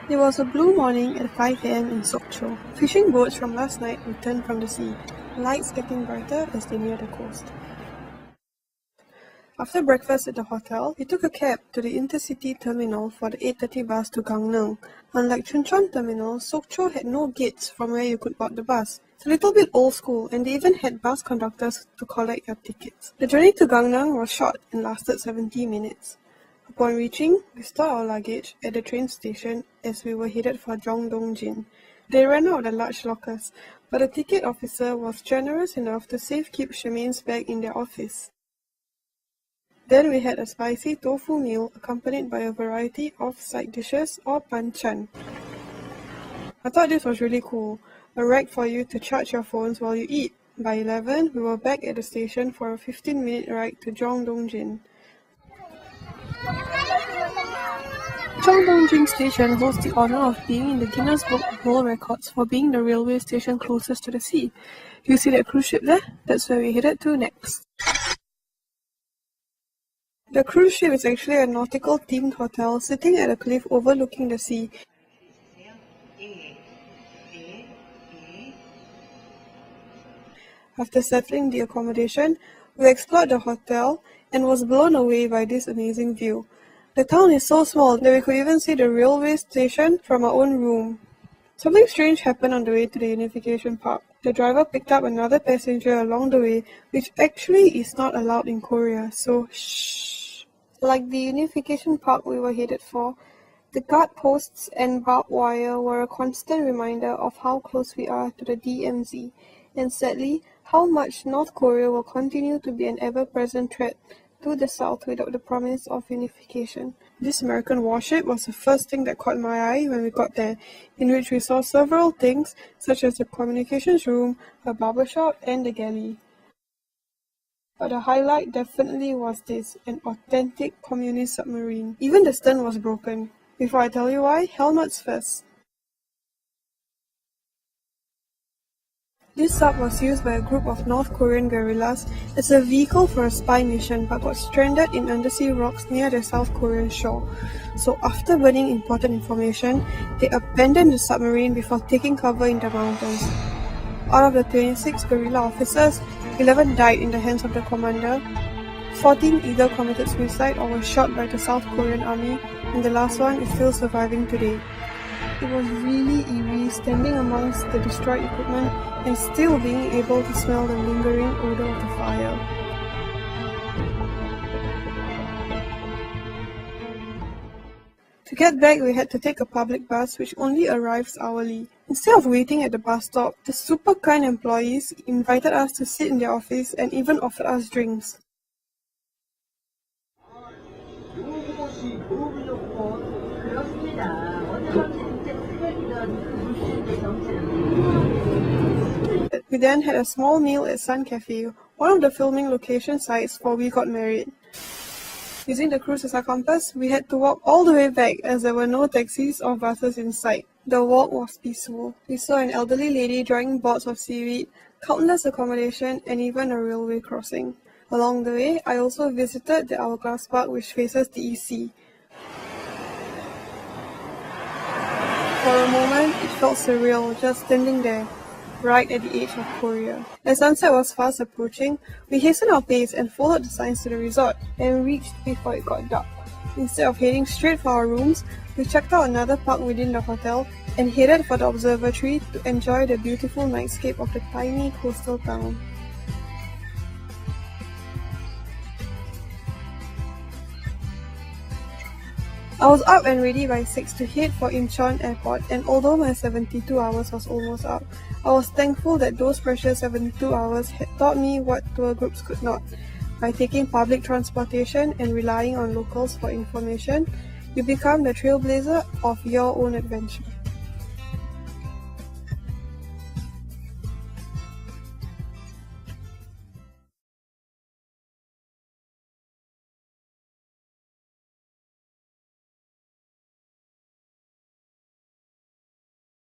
It was a blue morning at 5 a.m. in Sokcho. Fishing boats from last night returned from the sea, lights getting brighter as they neared the coast. After breakfast at the hotel, we took a cab to the intercity terminal for the 8:30 bus to Gangneung. Unlike Chuncheon Terminal, Sokcho had no gates from where you could board the bus. It's a little bit old school, and they even had bus conductors to collect your tickets. The journey to Gangneung was short and lasted 70 minutes. Upon reaching, we stored our luggage at the train station as we were headed for Jongdongjin. They ran out the large lockers, but the ticket officer was generous enough to safekeep Charmaine's bag in their office. Then we had a spicy tofu meal accompanied by a variety of side dishes or banchan. I thought this was really cool, a rack for you to charge your phones while you eat. By 11, we were back at the station for a 15-minute ride to Jongdongjin. Jongdongjin Station holds the honor of being in the Guinness Book of World Records for being the railway station closest to the sea. You see that cruise ship there? That's where we headed to next. The cruise ship is actually a nautical-themed hotel sitting at a cliff overlooking the sea. After settling the accommodation, we explored the hotel and was blown away by this amazing view. The town is so small that we could even see the railway station from our own room. Something strange happened on the way to the Unification Park. The driver picked up another passenger along the way, which actually is not allowed in Korea, so shh. Like the Unification Park we were headed for, the guard posts and barbed wire were a constant reminder of how close we are to the DMZ, and sadly, how much North Korea will continue to be an ever-present threat to the south without the promise of unification. This American warship was the first thing that caught my eye when we got there, in which we saw several things such as the communications room, a barbershop, and the galley. But the highlight definitely was this, an authentic communist submarine. Even the stern was broken. Before I tell you why, helmets first. This sub was used by a group of North Korean guerrillas as a vehicle for a spy mission but got stranded in undersea rocks near the South Korean shore. So after burning important information, they abandoned the submarine before taking cover in the mountains. Out of the 26 guerrilla officers, 11 died in the hands of the commander, 14 either committed suicide or were shot by the South Korean army, and the last one is still surviving today. It was really eerie standing amongst the destroyed equipment and still being able to smell the lingering odor of the fire. To get back, we had to take a public bus which only arrives hourly. Instead of waiting at the bus stop, the super kind employees invited us to sit in their office and even offered us drinks. We then had a small meal at Sun Cafe, one of the filming location sites for We Got Married. Using the cruise as our compass, we had to walk all the way back as there were no taxis or buses in sight. The walk was peaceful. We saw an elderly lady drying boards of seaweed, countless accommodation, and even a railway crossing. Along the way, I also visited the Hourglass Park which faces the EC. For a moment, it felt surreal just standing there, right at the edge of Korea. As sunset was fast approaching, we hastened our pace and followed the signs to the resort and reached before it got dark. Instead of heading straight for our rooms, we checked out another park within the hotel and headed for the observatory to enjoy the beautiful nightscape of the tiny coastal town. I was up and ready by 6 to head for Incheon Airport, and although my 72 hours was almost up, I was thankful that those precious 72 hours had taught me what tour groups could not. By taking public transportation and relying on locals for information, you become the trailblazer of your own adventure.